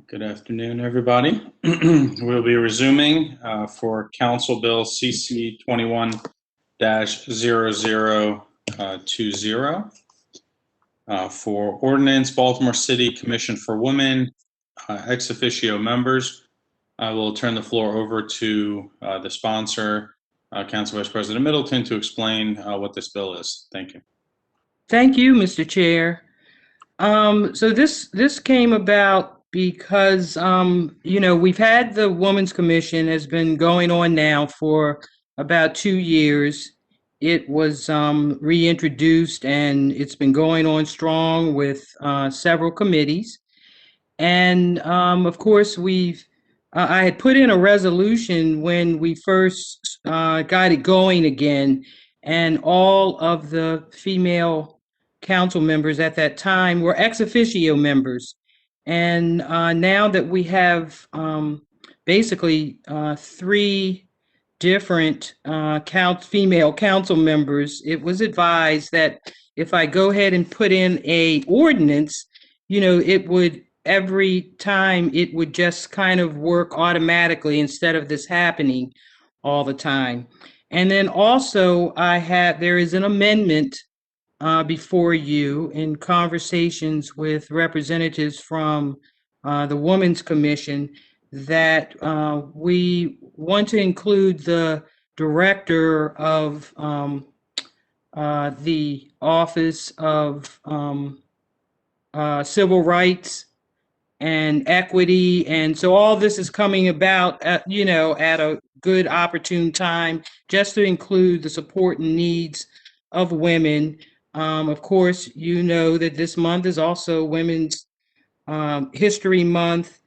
Good afternoon, everybody. We'll be resuming for Council Bill CC 21-0020 for Ordinance Baltimore City Commission for Women, Ex-Officio members. I will turn the floor over to the sponsor, Council Vice President Middleton, to explain what this bill is. Thank you. Thank you, Mr. Chair. So this came about because we've had the Women's Commission has been going on now for about 2 years. It was reintroduced and it's been going on strong with several committees. And of course, I had put in a resolution when we first got it going again, and all of the female council members at that time were ex officio members. And now that we have basically three different female council members, it was advised that if I go ahead and put in a ordinance, it would every time it would just kind of work automatically instead of this happening all the time. And then also there is an amendment before you in conversations with representatives from the Women's Commission that we want to include the director of the Office of Civil Rights and Equity. And so all this is coming about at a good opportune time just to include the support and needs of women. Of course, you know that this month is also Women's History Month,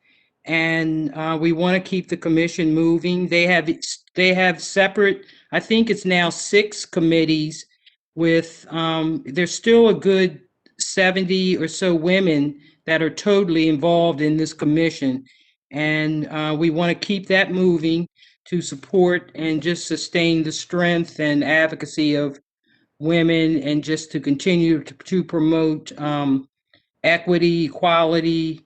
and we want to keep the commission moving. They have separate, I think it's now 6 committees with, there's still a good 70 or so women that are totally involved in this commission. And we want to keep that moving to support and just sustain the strength and advocacy of women, and just to continue to promote equity, equality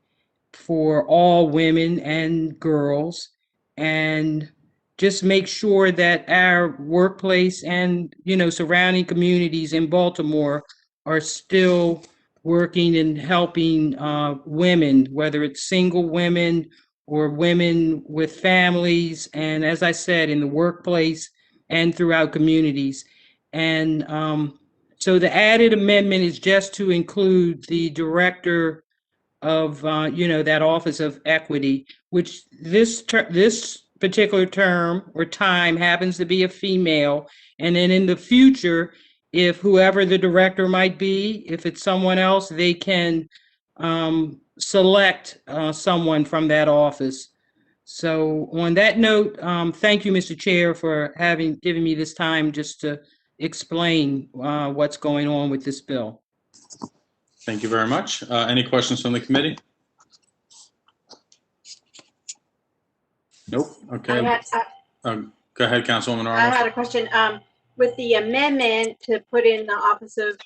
for all women and girls, and just make sure that our workplace and surrounding communities in Baltimore are still working and helping women, whether it's single women or women with families, and as I said, in the workplace and throughout communities. And so the added amendment is just to include the director of that Office of Equity, which this particular term or time happens to be a female. And then in the future, if whoever the director might be, if it's someone else, they can select someone from that office. So on that note, thank you, Mr. Chair, for given me this time just to explain what's going on with this bill. Thank you very much. Any questions from the committee? Nope. Okay. Go ahead, Councilwoman Arnold. I had a question. With the amendment to put in the Office of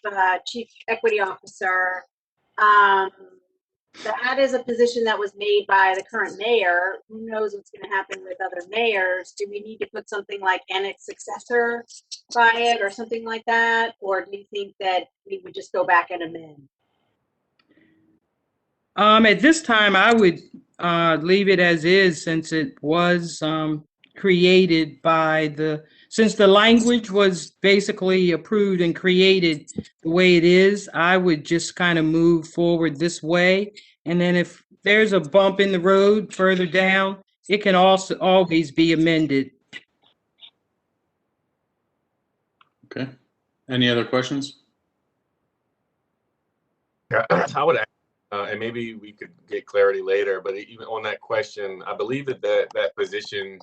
Chief Equity Officer, that is a position that was made by the current mayor. Who knows what's going to happen with other mayors? Do we need to put something like annex successor by it or something like that? Or do you think that we would just go back and amend? At this time, I would leave it as is, since it was created since the language was basically approved and created the way it is. I would just kind of move forward this way. And then if there's a bump in the road further down, it can also always be amended. Okay. Any other questions? Yeah, I would ask, and maybe we could get clarity later, but even on that question, I believe that position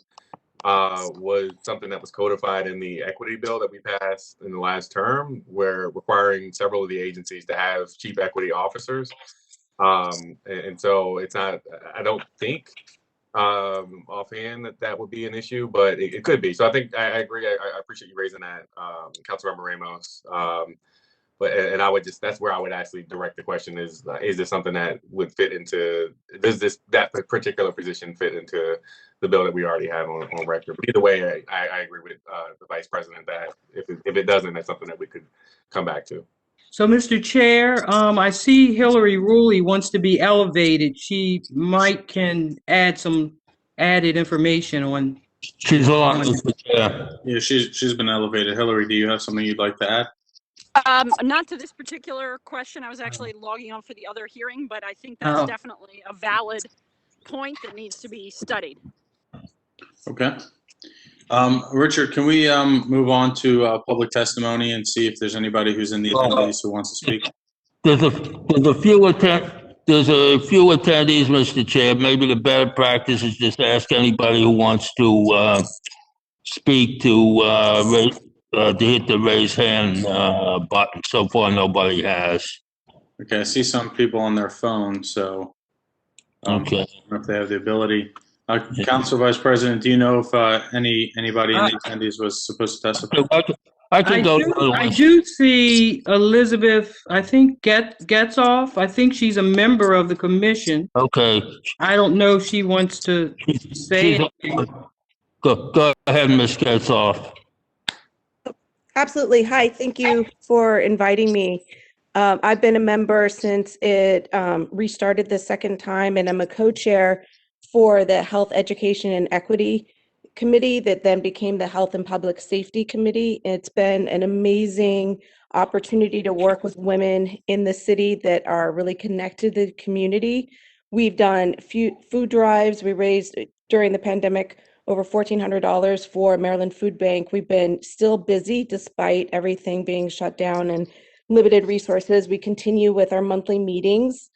was something that was codified in the equity bill that we passed in the last term, where requiring several of the agencies to have chief equity officers. And so it's not, I don't think offhand that would be an issue, but it could be. So I think I agree. I appreciate you raising that, Councilmember Ramos. But and I would that's where I would actually direct the question is this something that would fit into, does that particular position fit into the bill that we already have on record? But either way, I agree with the Vice President that if it doesn't, that's something that we could come back to. So, Mr. Chair, I see Hillary Ruley wants to be elevated. She can add some added information on. She's on, Mr. Chair. Yeah, she's been elevated. Hillary, do you have something you'd like to add? Not to this particular question. I was actually logging on for the other hearing, but I think that's definitely a valid point that needs to be studied. Okay. Richard, can we move on to public testimony and see if there's anybody who's in the attendees who wants to speak? There's a few attendees, Mr. Chair. Maybe the better practice is just ask anybody who wants to speak to hit the raise hand button. So far, nobody has. Okay, I see some people on their phone, so Okay. I don't know if they have the ability. Council Vice President, do you know if anybody in the attendees was supposed to testify? I can go. I do see Elizabeth, I think, Getzoff. I think she's a member of the commission. Okay. I don't know if she wants to say anything. Go ahead, Ms. Getzoff. Absolutely. Hi, thank you for inviting me. I've been a member since it restarted the second time, and I'm a co-chair for the Health, Education, and Equity Committee that then became the Health and Public Safety Committee. It's been an amazing opportunity to work with women in the city that are really connected to the community. We've done food drives. We raised, during the pandemic, over $1,400 for Maryland Food Bank. We've been still busy despite everything being shut down and limited resources. We continue with our monthly meetings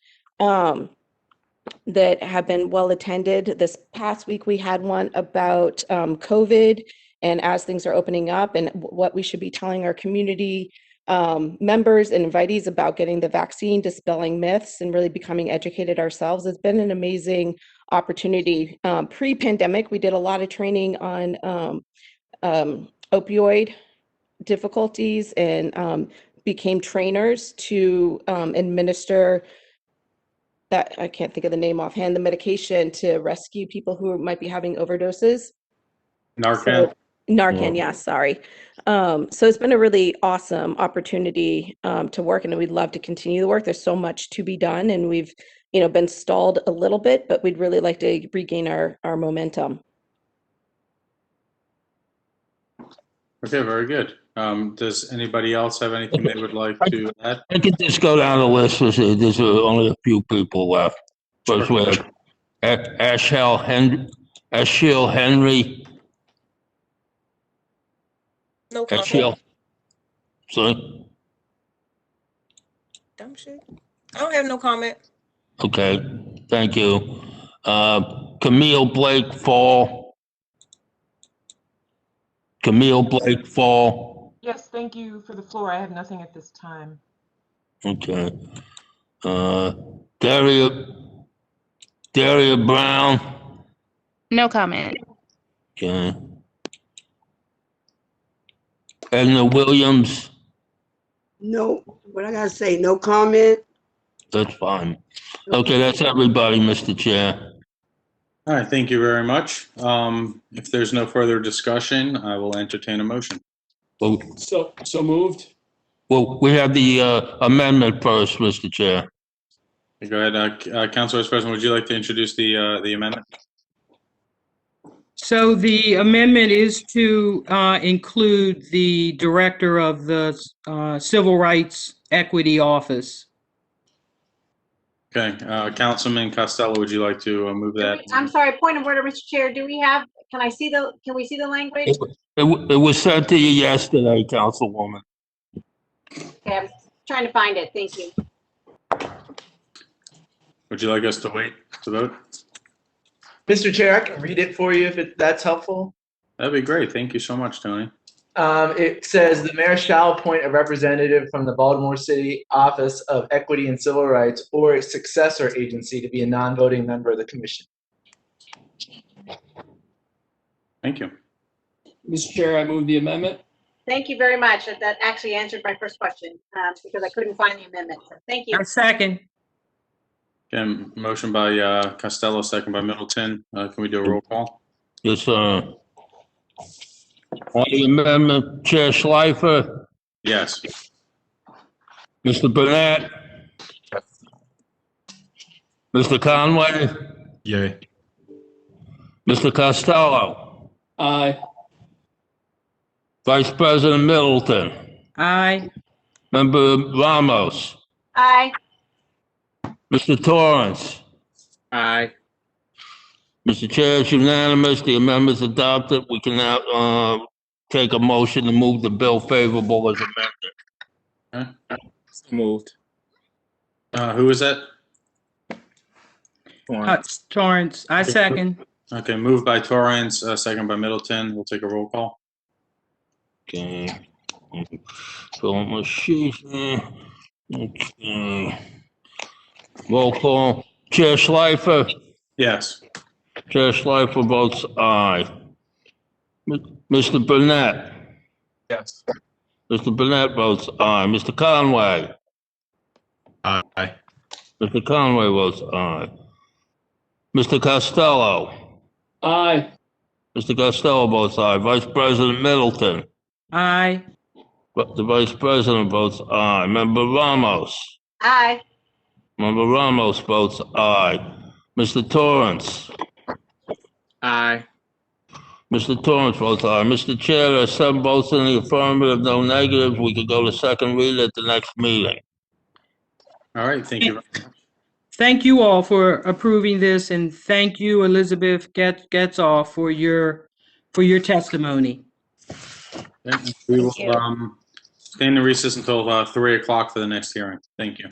that have been well attended. This past week, we had one about COVID and as things are opening up and what we should be telling our community members and invitees about getting the vaccine, dispelling myths, and really becoming educated ourselves. It's been an amazing opportunity. Pre-pandemic, we did a lot of training on opioid difficulties and became trainers to administer that, I can't think of the name offhand, the medication to rescue people who might be having overdoses. Narcan? Narcan, yes, sorry. So it's been a really awesome opportunity to work, and we'd love to continue the work. There's so much to be done, and we've been stalled a little bit, but we'd really like to regain our momentum. Okay, very good. Does anybody else have anything they would like to add? I can just go down the list. There's only a few people left. First, we have Ashiel Henry. No comment. Ashiel. Sorry? Dumb shit. I don't have no comment. Okay, thank you. Camille Blake Fall. Camille Blake Fall. Yes, thank you for the floor. I have nothing at this time. Okay. Daria Brown. No comment. Okay. Edna Williams. No, what I gotta say, no comment. That's fine. Okay, that's everybody, Mr. Chair. All right, thank you very much. If there's no further discussion, I will entertain a motion. Well, So moved. well, we have the amendment first, Mr. Chair. Go ahead, Council Vice President, would you like to introduce the amendment? So the amendment is to include the director of the Civil Rights Equity Office. Okay, Councilman Costello, would you like to move that? I'm sorry, point of order, Mr. Chair. Can we see the language? It was sent to you yesterday, Councilwoman. Okay, I'm trying to find it. Thank you. Would you like us to wait to vote? Mr. Chair, I can read it for you if that's helpful. That'd be great. Thank you so much, Tony. It says the mayor shall appoint a representative from the Baltimore City Office of Equity and Civil Rights or a successor agency to be a non-voting member of the commission. Thank you. Mr. Chair, I move the amendment. Thank you very much. That actually answered my first question because I couldn't find the amendment. So thank you. A second. Again, motion by Costello, second by Middleton. Can we do a roll call? Yes, sir. On the amendment, Chair Schleifer, Yes. Mr. Burnett, Mr. Conway, Yay. Mr. Costello, Aye. Vice President Middleton, Aye. Member Ramos, Aye. Mr. Torrance. Aye. Mr. Chair, it's unanimous. The amendment's adopted. We can now take a motion to move the bill favorable as amended. Moved. Who is that? Torrance. I second. Okay, moved by Torrance, second by Middleton. We'll take a roll call. Okay. Fill up my sheet here. Okay. Roll call. Chair Schleifer. Yes. Chair Schleifer votes aye. Mr. Burnett. Yes. Mr. Burnett votes aye. Mr. Conway. Aye. Mr. Conway votes aye. Mr. Costello. Aye. Mr. Costello votes aye. Vice President Middleton. Aye. The Vice President votes aye. Member Ramos. Aye. Member Ramos votes aye. Mr. Torrance. Aye. Mr. Torrance votes aye. Mr. Chair, there are 7 votes in the affirmative, no negatives. We could go to second read at the next meeting. All right, thank you very much. Thank you all for approving this, and thank you, Elizabeth Getzoff, for your testimony. We will stay in the recess until 3 o'clock for the next hearing. Thank you.